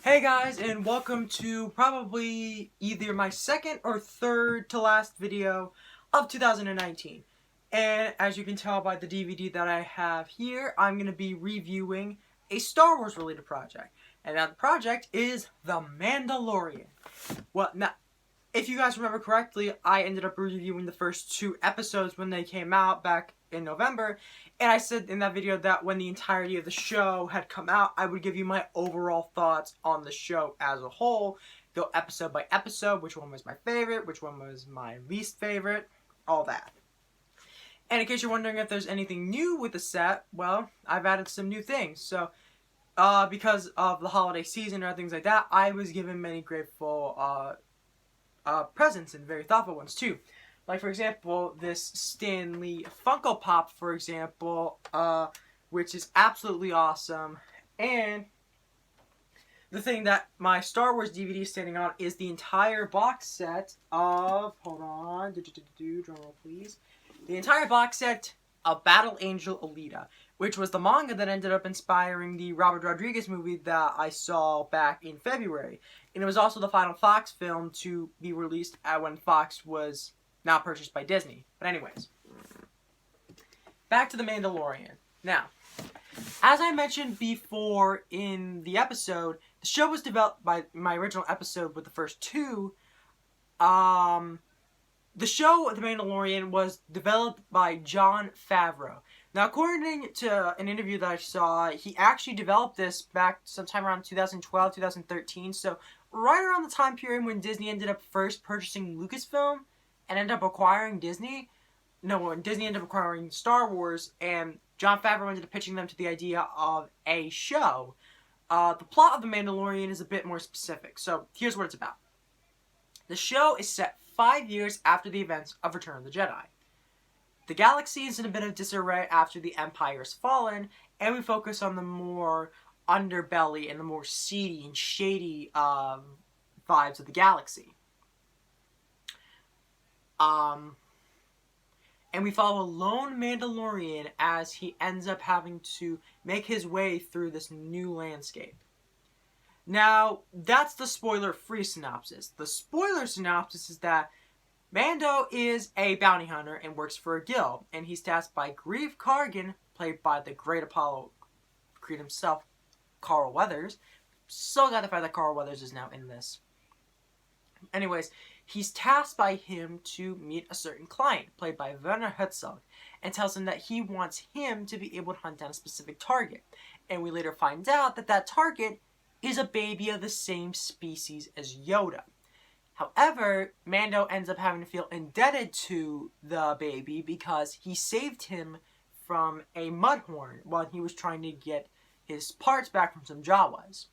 Hey guys, and welcome to probably either my second or third to last video of 2019. And as you can tell by the DVD that I have here, I'm going to be reviewing a Star Wars related project. And that project is The Mandalorian. Well, now, if you guys remember correctly, I ended up reviewing the first two episodes when they came out back in November, and I said in that video that when the entirety of the show had come out, I would give you my overall thoughts on the show as a whole, go episode by episode, which one was my favorite, which one was my least favorite, all that. And in case you're wondering if there's anything new with the set, well, I've added some new things. So, because of the holiday season or things like that, I was given many grateful presents and very thoughtful ones too. Like, for example, this Stan Lee Funko Pop, for example, which is absolutely awesome. And the thing that my Star Wars DVD is standing on is the entire box set of, hold on, drum roll please, the entire box set of Battle Angel Alita, which was the manga that ended up inspiring the Robert Rodriguez movie that I saw back in February. And it was also the final Fox film to be released when Fox was not purchased by Disney. But anyways, back to The Mandalorian. Now, as I mentioned before in the episode, the show was developed by my original episode with the first two. The show, The Mandalorian, was developed by Jon Favreau. Now, according to an interview that I saw, he actually developed this back sometime around 2012, 2013. So, right around the time period when Disney ended up first purchasing Lucasfilm and ended up acquiring Disney. No, when Disney ended up acquiring Star Wars, and Jon Favreau ended up pitching them to the idea of a show. The plot of The Mandalorian is a bit more specific. So, here's what it's about. The show is set 5 years after the events of Return of the Jedi. The galaxy is in a bit of disarray after the Empire has fallen, and we focus on the more underbelly and the more seedy and shady vibes of the galaxy. And we follow a lone Mandalorian as he ends up having to make his way through this new landscape. Now, that's the spoiler-free synopsis. The spoiler synopsis is that Mando is a bounty hunter and works for a guild, and he's tasked by Greef Kargan, played by the great Apollo Creed himself, Carl Weathers. So glad the fact that Carl Weathers is now in this. Anyways, he's tasked by him to meet a certain client, played by Werner Herzog, and tells him that he wants him to be able to hunt down a specific target. And we later find out that that target is a baby of the same species as Yoda. However, Mando ends up having to feel indebted to the baby because he saved him from a mudhorn while he was trying to get his parts back from some Jawas.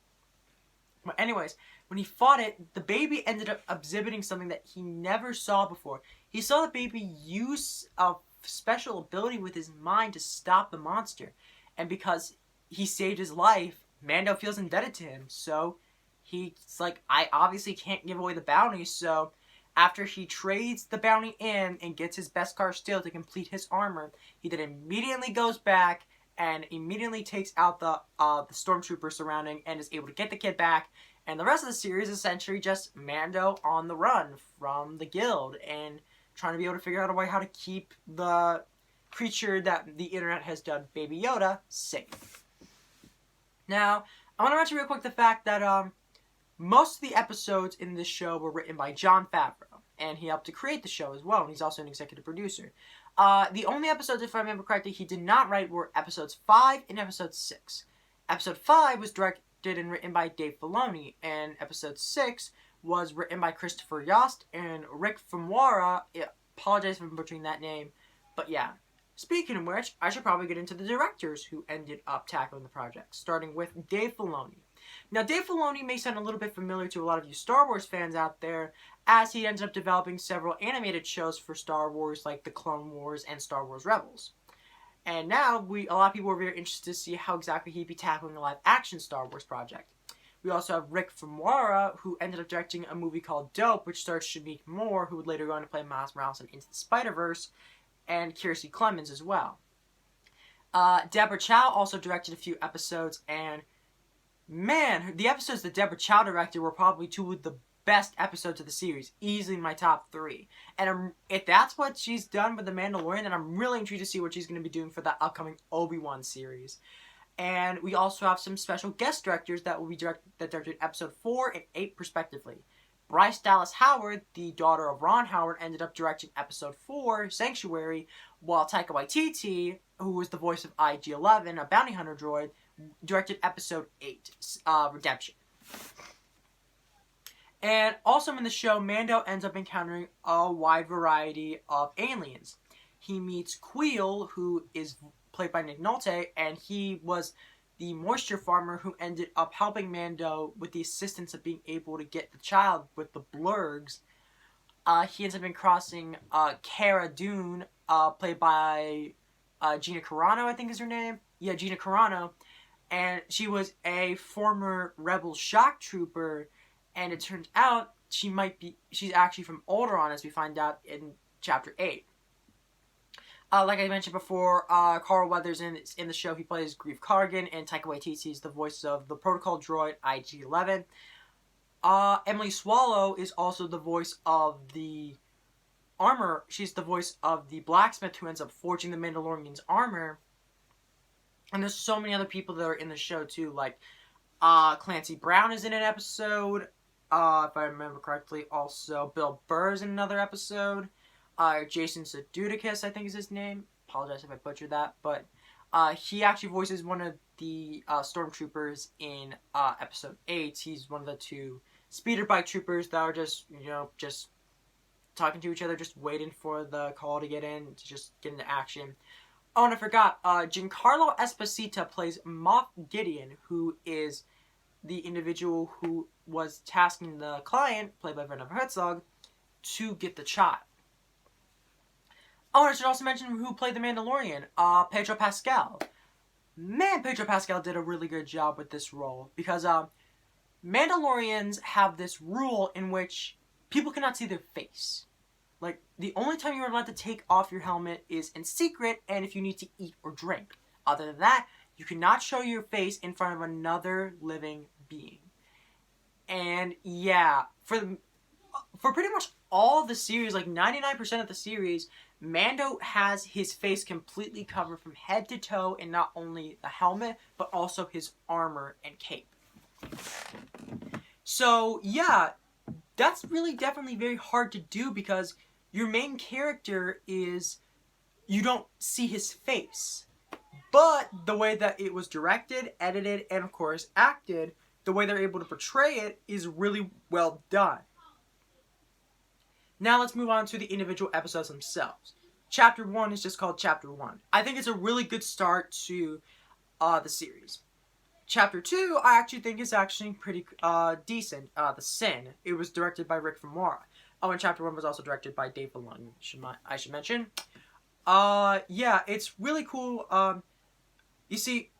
But anyways, when he fought it, the baby ended up exhibiting something that he never saw before. He saw the baby use a special ability with his mind to stop the monster. And because he saved his life, Mando feels indebted to him. So he's like, I obviously can't give away the bounty. So after he trades the bounty in and gets his Beskar steel to complete his armor, he then immediately goes back and immediately takes out the stormtroopers surrounding and is able to get the kid back. And the rest of the series is essentially just Mando on the run from the guild and trying to be able to figure out a way how to keep the creature that the internet has dubbed Baby Yoda safe. Now, I want to mention real quick the fact that most of the episodes in this show were written by Jon Favreau, and he helped to create the show as well, and he's also an executive producer. The only episodes, if I remember correctly, he did not write were episodes 5 and episode 6. Episode 5 was directed and written by Dave Filoni, and episode 6 was written by Christopher Yost and Rick Famuyiwa. I apologize for butchering that name, but yeah. Speaking of which, I should probably get into the directors who ended up tackling the project, starting with Dave Filoni. Now, Dave Filoni may sound a little bit familiar to a lot of you Star Wars fans out there, as he ended up developing several animated shows for Star Wars, like The Clone Wars and Star Wars Rebels. And now, a lot of people are very interested to see how exactly he'd be tackling a live-action Star Wars project. We also have Rick Famuyiwa, who ended up directing a movie called Dope, which stars Shameik Moore, who would later go on to play Miles Morales in Into the Spider-Verse, and Kiersey Clemons as well. Deborah Chow also directed a few episodes, and Man, the episodes that Deborah Chow directed were probably two of the best episodes of the series. Easily my top 3. And if that's what she's done with The Mandalorian, then I'm really intrigued to see what she's going to be doing for that upcoming Obi-Wan series. And we also have some special guest directors that will be directed episode 4 and 8 respectively. Bryce Dallas Howard, the daughter of Ron Howard, ended up directing episode 4, Sanctuary, while Taika Waititi, who was the voice of IG-11, a bounty hunter droid, directed episode 8, Redemption. And also in the show, Mando ends up encountering a wide variety of aliens. He meets Queel, who is played by Nick Nolte, and he was the moisture farmer who ended up helping Mando with the assistance of being able to get the child with the blurgs. He ends up crossing Cara Dune, played by Gina Carano, I think is her name. Yeah, Gina Carano. And she was a former rebel shock trooper, and it turns out she's actually from Alderaan, as we find out in Chapter 8. Like I mentioned before, Carl Weathers in the show, he plays Grief Kargan, and Taika Waititi is the voice of the protocol droid IG-11. Emily Swallow is also the voice of the armor. She's the voice of the blacksmith who ends up forging the Mandalorian's armor. And there's so many other people that are in the show too, like Clancy Brown is in an episode, if I remember correctly. Also, Bill Burr is in another episode. Jason Sudeikis, I think is his name. Apologize if I butchered that, but he actually voices one of the stormtroopers in episode 8. He's one of the 2 speeder bike troopers that are just talking to each other, just waiting for the call to get in, to just get into action. Oh, and I forgot, Giancarlo Esposito plays Moff Gideon, who is the individual who was tasking the client, played by Werner Herzog, to get the child. Oh, and I should also mention who played the Mandalorian, Pedro Pascal. Man, Pedro Pascal did a really good job with this role, because Mandalorians have this rule in which people cannot see their face. Like, the only time you're allowed to take off your helmet is in secret, and if you need to eat or drink. Other than that, you cannot show your face in front of another living being. And yeah, for pretty much all of the series, like 99% of the series, Mando has his face completely covered from head to toe, in not only the helmet, but also his armor and cape. So, yeah, that's really definitely very hard to do, because your main character is, you don't see his face. But the way that it was directed, edited, and of course acted, the way they're able to portray it is really well done. Now let's move on to the individual episodes themselves. Chapter 1 is just called Chapter 1. I think it's a really good start to the series. Chapter 2, I actually think is actually pretty decent. The Sin. It was directed by Rick Famuyiwa. Oh, and Chapter 1 was also directed by Dave Filoni, I should mention. Yeah, it's really cool. You see,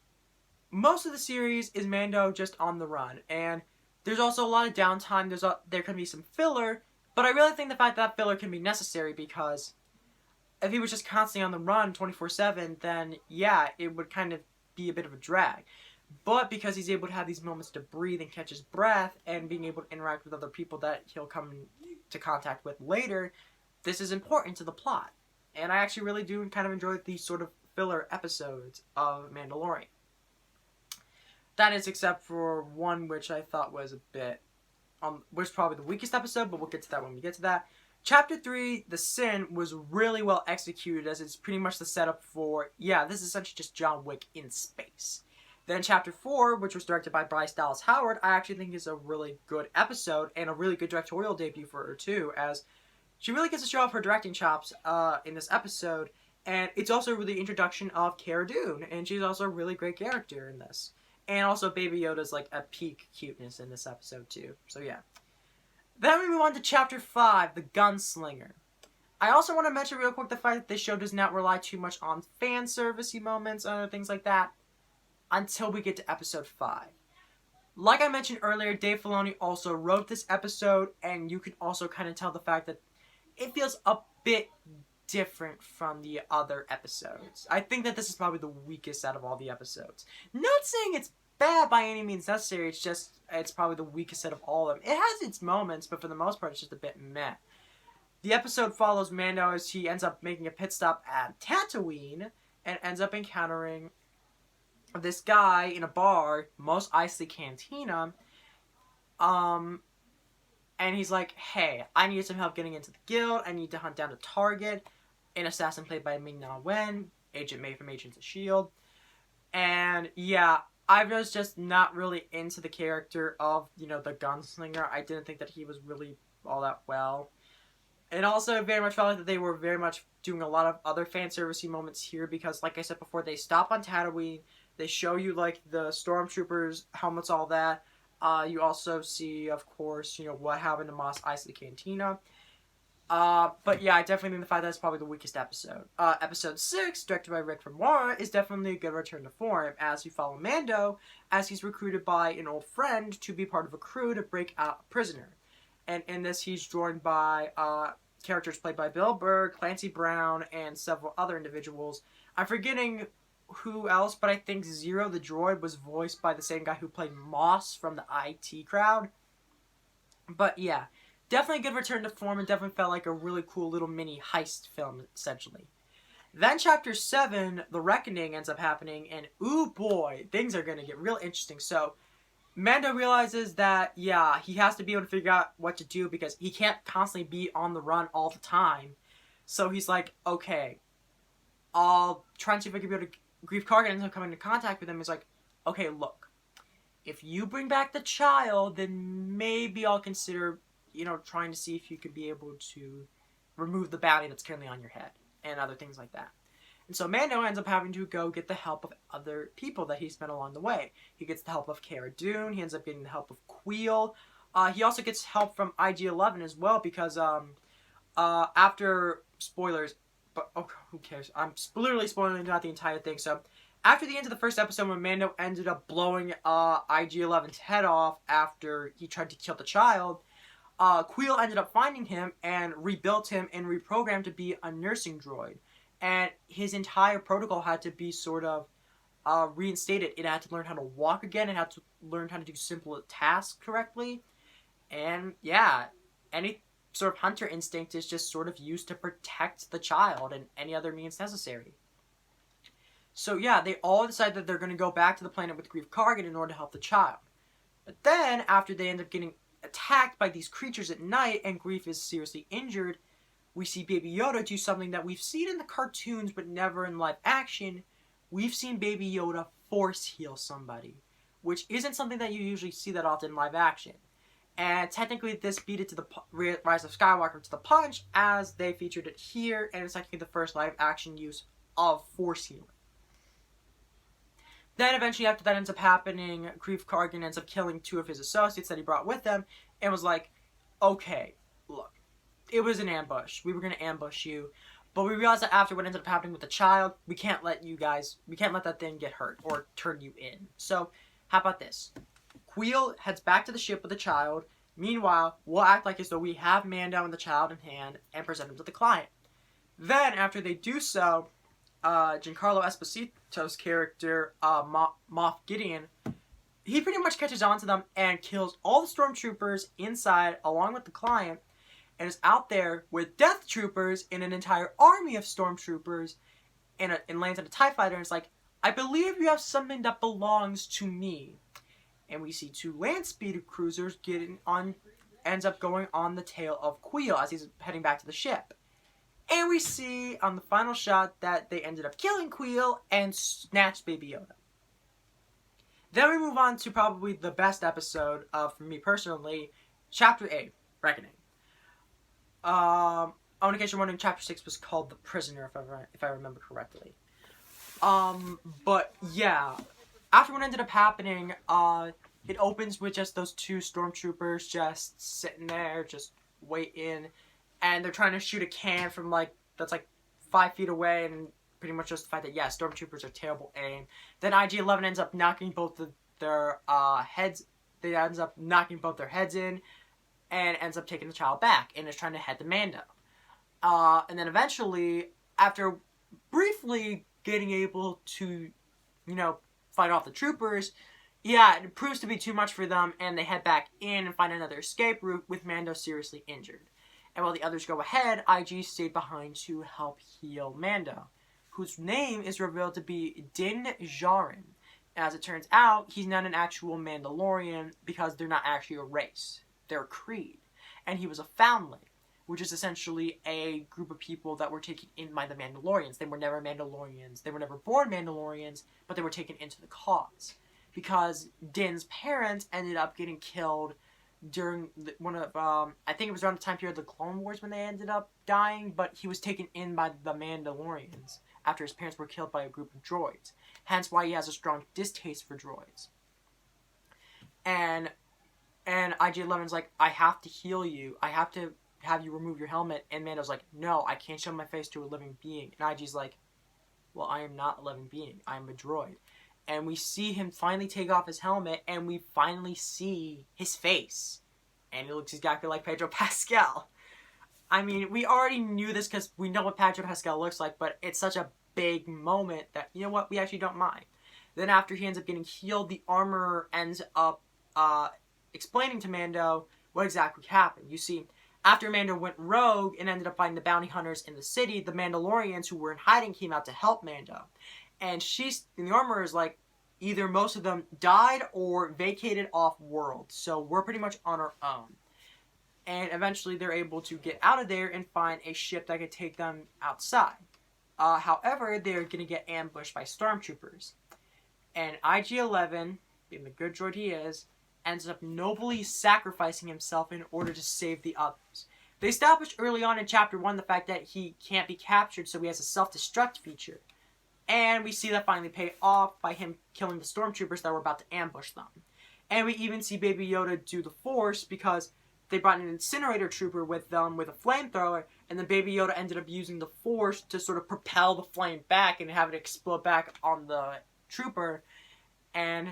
most of the series is Mando just on the run, and there's also a lot of downtime. There can be some filler, but I really think the fact that filler can be necessary, because if he was just constantly on the run 24/7, then yeah, it would kind of be a bit of a drag. But because he's able to have these moments to breathe and catch his breath, and being able to interact with other people that he'll come into contact with later, this is important to the plot. And I actually really do kind of enjoy these sort of filler episodes of Mandalorian. That is, except for one which I thought was a bit, was probably the weakest episode, but we'll get to that when we get to that. Chapter 3, The Sin, was really well executed, as it's pretty much the setup for, yeah, this is essentially just John Wick in space. Then Chapter 4, which was directed by Bryce Dallas Howard, I actually think is a really good episode, and a really good directorial debut for her too, as she really gets to show off her directing chops in this episode, and it's also really the introduction of Cara Dune, and she's also a really great character in this. And also Baby Yoda's like a peak cuteness in this episode too, so yeah. Then we move on to Chapter 5, The Gunslinger. I also want to mention real quick the fact that this show does not rely too much on fan servicey moments and other things like that until we get to Episode 5. Like I mentioned earlier, Dave Filoni also wrote this episode, and you can also kind of tell the fact that it feels a bit different from the other episodes. I think that this is probably the weakest out of all the episodes. Not saying it's bad by any means necessary. It's probably the weakest set of all of them. It has its moments, but for the most part, it's just a bit meh. The episode follows Mando as he ends up making a pit stop at Tatooine and ends up encountering this guy in a bar, Mos Eisley Cantina, and he's like, hey, I need some help getting into the guild. I need to hunt down a target, an assassin played by Ming-Na Wen, Agent May from Agents of S.H.I.E.L.D. And yeah, I was just not really into the character of, the Gunslinger. I didn't think that he was really all that well. And also very much felt like that they were very much doing a lot of other fan servicey moments here because, like I said before, they stop on Tatooine. They show you, like, the stormtroopers, helmets, all that. You also see, of course, what happened to Mos Eisley Cantina. But yeah, I definitely think the fact that it's probably the weakest episode. Episode 6, directed by Rick Famuyiwa, is definitely a good return to form as you follow Mando as he's recruited by an old friend to be part of a crew to break out a prisoner. And in this, he's joined by characters played by Bill Burr, Clancy Brown, and several other individuals. I'm forgetting who else, but I think Zero the droid was voiced by the same guy who played Moss from the IT Crowd. But yeah, definitely a good return to form and definitely felt like a really cool little mini heist film, essentially. Then Chapter 7, The Reckoning, ends up happening, and ooh boy, things are going to get real interesting. So, Mando realizes that, yeah, he has to be able to figure out what to do because he can't constantly be on the run all the time. So he's like, okay, I'll try and see if I can be able to... Grief Kargan ends up coming into contact with him. He's like, okay, look, if you bring back the child, then maybe I'll consider, trying to see if you could be able to remove the bounty that's currently on your head and other things like that. And so Mando ends up having to go get the help of other people that he's met along the way. He gets the help of Cara Dune. He ends up getting the help of Queel. He also gets help from IG-11 as well because after spoilers, but who cares? I'm literally spoiling out the entire thing. So after the end of the first episode, when Mando ended up blowing IG-11's head off after he tried to kill the child, Queel ended up finding him and rebuilt him and reprogrammed to be a nursing droid. And his entire protocol had to be sort of reinstated. It had to learn how to walk again. It had to learn how to do simple tasks correctly. And yeah, any sort of hunter instinct is just sort of used to protect the child and any other means necessary. So yeah, they all decide that they're going to go back to the planet with Grief Kargan in order to help the child. But then, after they end up getting attacked by these creatures at night and Grief is seriously injured, we see Baby Yoda do something that we've seen in the cartoons but never in live action. We've seen Baby Yoda force heal somebody, which isn't something that you usually see that often in live action. And technically this beat it to the Rise of Skywalker to the punch as they featured it here, and it's technically the first live action use of force healing. Then eventually after that ends up happening, Grief Kargan ends up killing 2 of his associates that he brought with him and was like, okay, look, it was an ambush. We were going to ambush you. But we realized that after what ended up happening with the child, we can't let that thing get hurt or turn you in. So, how about this? Queel heads back to the ship with the child. Meanwhile, we'll act like as though we have Mando and the child in hand and present him to the client. Then, after they do so, Giancarlo Esposito's character, Moff Gideon, he pretty much catches on to them and kills all the stormtroopers inside along with the client and is out there with death troopers in an entire army of stormtroopers and lands on a TIE fighter and is like, I believe you have something that belongs to me. And we see 2 land speeder cruisers ends up going on the tail of Queel as he's heading back to the ship. And we see on the final shot that they ended up killing Queel and snatched Baby Yoda. Then we move on to probably the best episode for me personally, Chapter 8, Reckoning. On occasion wondering, Chapter 6 was called The Prisoner, if I remember correctly. But yeah, after what ended up happening, it opens with just those 2 stormtroopers just sitting there, just waiting, and they're trying to shoot a can from that's 5 feet away, and pretty much just the fact that stormtroopers are terrible aim. Then IG-11 ends up knocking both their heads. They ends up knocking both their heads in, and ends up taking the child back, and is trying to head to Mando. And then eventually, after briefly getting able to, fight off the troopers, Yeah, it proves to be too much for them, and they head back in and find another escape route with Mando seriously injured. And while the others go ahead, IG stayed behind to help heal Mando, whose name is revealed to be Din Djarin. As it turns out, he's not an actual Mandalorian because they're not actually a race. They're a creed. And he was a foundling, which is essentially a group of people that were taken in by the Mandalorians. They were never Mandalorians. They were never born Mandalorians, but they were taken into the cause. Because Din's parents ended up getting killed during one of, I think it was around the time period of the Clone Wars when they ended up dying, but he was taken in by the Mandalorians after his parents were killed by a group of droids. Hence why he has a strong distaste for droids. And IG-11's like, I have to heal you. I have to have you remove your helmet. And Mando's like, no, I can't show my face to a living being. And IG's like, well, I am not a living being. I am a droid. And we see him finally take off his helmet, and we finally see his face. And he looks exactly like Pedro Pascal. I mean, we already knew this because we know what Pedro Pascal looks like, but it's such a big moment that, you know what, we actually don't mind. Then after he ends up getting healed, the armorer ends up explaining to Mando what exactly happened. You see, after Mando went rogue and ended up fighting the bounty hunters in the city, the Mandalorians who were in hiding came out to help Mando. And the armorer is like, either most of them died or vacated off world. So we're pretty much on our own. And eventually they're able to get out of there and find a ship that could take them outside. However, they're going to get ambushed by stormtroopers. And IG-11, being the good droid he is, ends up nobly sacrificing himself in order to save the others. They established early on in Chapter 1 the fact that he can't be captured, so he has a self-destruct feature. And we see that finally pay off by him killing the stormtroopers that were about to ambush them. And we even see Baby Yoda do the Force because they brought an incinerator trooper with them with a flamethrower, and then Baby Yoda ended up using the Force to sort of propel the flame back and have it explode back on the trooper. And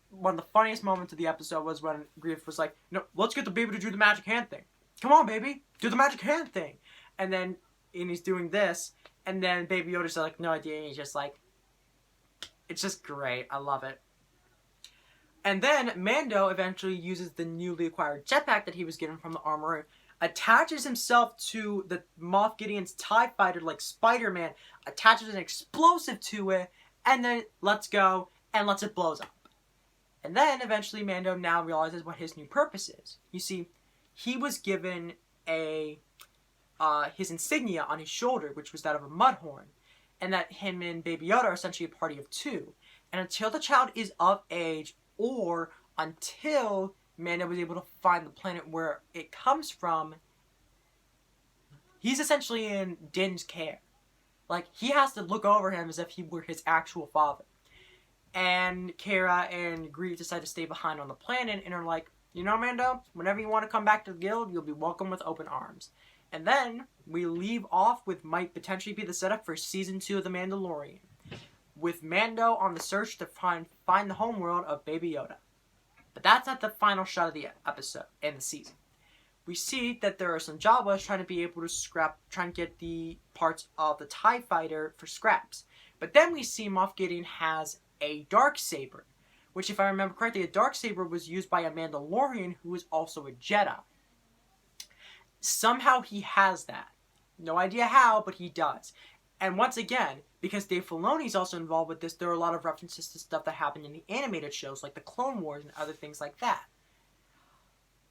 one of the funniest moments of the episode was when Grief was like, no, let's get the baby to do the magic hand thing. Come on, baby, do the magic hand thing. And he's doing this, and then Baby Yoda's like, no idea, and he's just like, it's just great. I love it. And then Mando eventually uses the newly acquired jetpack that he was given from the armorer, attaches himself to the Moff Gideon's TIE fighter like Spider-Man, attaches an explosive to it, and then lets go and lets it blows up. And then eventually Mando now realizes what his new purpose is. You see, he was given his insignia on his shoulder, which was that of a mudhorn, and that him and Baby Yoda are essentially a party of two. And until the child is of age, or until Mando was able to find the planet where it comes from, he's essentially in Din's care. Like, he has to look over him as if he were his actual father. And Cara and Grief decide to stay behind on the planet and are like, you know, Mando, whenever you want to come back to the guild, you'll be welcome with open arms. And then we leave off with might potentially be the setup for Season 2 of The Mandalorian, with Mando on the search to find the homeworld of Baby Yoda. But that's not the final shot of the episode and the season. We see that there are some Jawas trying to be able to trying to get the parts of the TIE fighter for scraps. But then we see Moff Gideon has a Darksaber, which, if I remember correctly, a Darksaber was used by a Mandalorian who is also a Jedi. Somehow he has that. No idea how, but he does. And once again, because Dave Filoni is also involved with this, there are a lot of references to stuff that happened in the animated shows, like the Clone Wars and other things like that.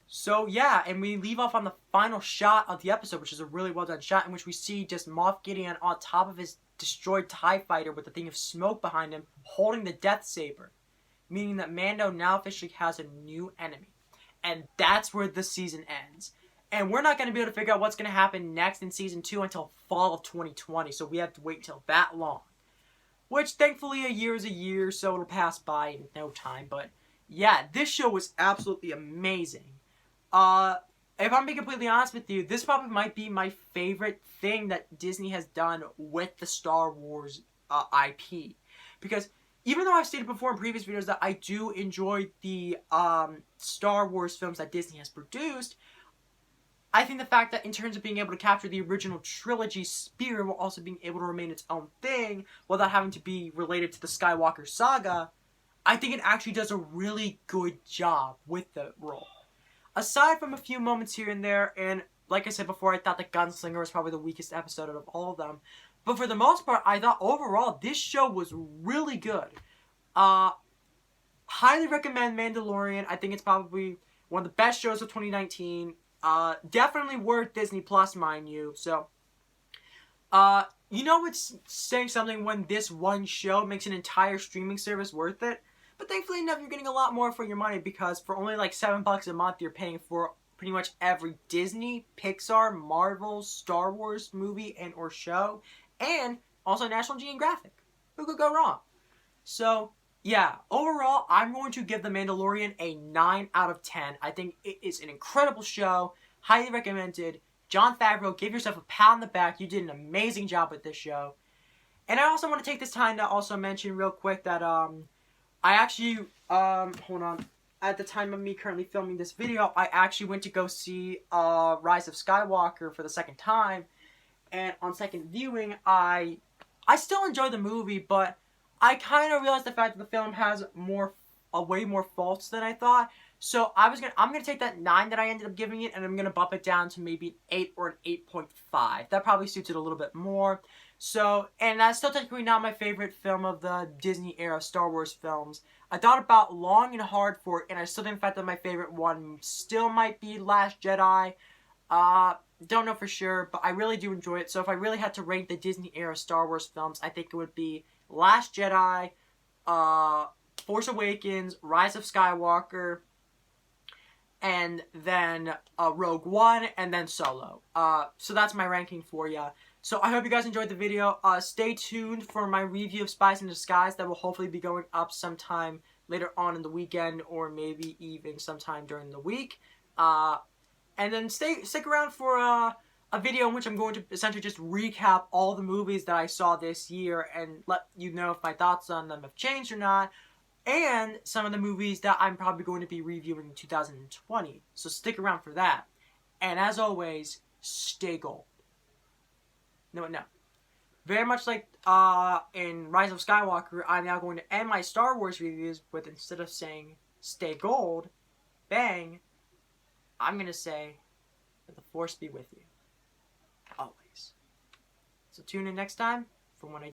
So yeah, and we leave off on the final shot of the episode, which is a really well done shot, in which we see just Moff Gideon on top of his destroyed TIE fighter with a thing of smoke behind him, holding the Death Saber, meaning that Mando now officially has a new enemy. And that's where the season ends. And we're not going to be able to figure out what's going to happen next in Season 2 until fall of 2020, so we have to wait until that long. Which, thankfully, a year is a year, so it'll pass by in no time. But, yeah, this show was absolutely amazing. If I'm being completely honest with you, this probably might be my favorite thing that Disney has done with the Star Wars IP. Because even though I've stated before in previous videos that I do enjoy the Star Wars films that Disney has produced, I think the fact that in terms of being able to capture the original trilogy spirit while also being able to remain its own thing without having to be related to the Skywalker saga, I think it actually does a really good job with the role. Aside from a few moments here and there, and like I said before, I thought the Gunslinger was probably the weakest episode out of all of them. But for the most part, I thought overall this show was really good. Highly recommend Mandalorian. I think it's probably one of the best shows of 2019. Definitely worth Disney Plus, mind you. So, you know it's saying something when this one show makes an entire streaming service worth it. But thankfully enough, you're getting a lot more for your money, because for only like $7 a month, you're paying for pretty much every Disney, Pixar, Marvel, Star Wars movie and or show, and also National Geographic. Who could go wrong? So, yeah, overall, I'm going to give The Mandalorian a 9 out of 10. I think it is an incredible show. Highly recommended. Jon Favreau, give yourself a pat on the back. You did an amazing job with this show. And I also want to take this time to also mention real quick that, I actually, hold on. At the time of me currently filming this video, I actually went to go see, Rise of Skywalker for the second time. And on second viewing, I still enjoy the movie, but I kind of realized the fact that the film has way more faults than I thought. So I'm gonna take that 9 that I ended up giving it, and I'm gonna bump it down to maybe an 8 or an 8.5. That probably suits it a little bit more. So, and that's still technically not my favorite film of the Disney era Star Wars films. I thought about long and hard for it, and I still think the fact that my favorite one still might be Last Jedi. Don't know for sure, but I really do enjoy it. So if I really had to rank the Disney era Star Wars films, I think it would be Last Jedi, Force Awakens, Rise of Skywalker, and then Rogue One, and then Solo. So that's my ranking for you. So I hope you guys enjoyed the video. Stay tuned for my review of Spies in Disguise that will hopefully be going up sometime later on in the weekend, or maybe even sometime during the week. And then stick around for a video in which I'm going to essentially just recap all the movies that I saw this year and let you know if my thoughts on them have changed or not, and some of the movies that I'm probably going to be reviewing in 2020. So stick around for that. And as always, stay gold. No. Very much like in Rise of Skywalker, I'm now going to end my Star Wars reviews with, instead of saying stay gold, bang, I'm going to say that the Force be with you. Always. So tune in next time for when I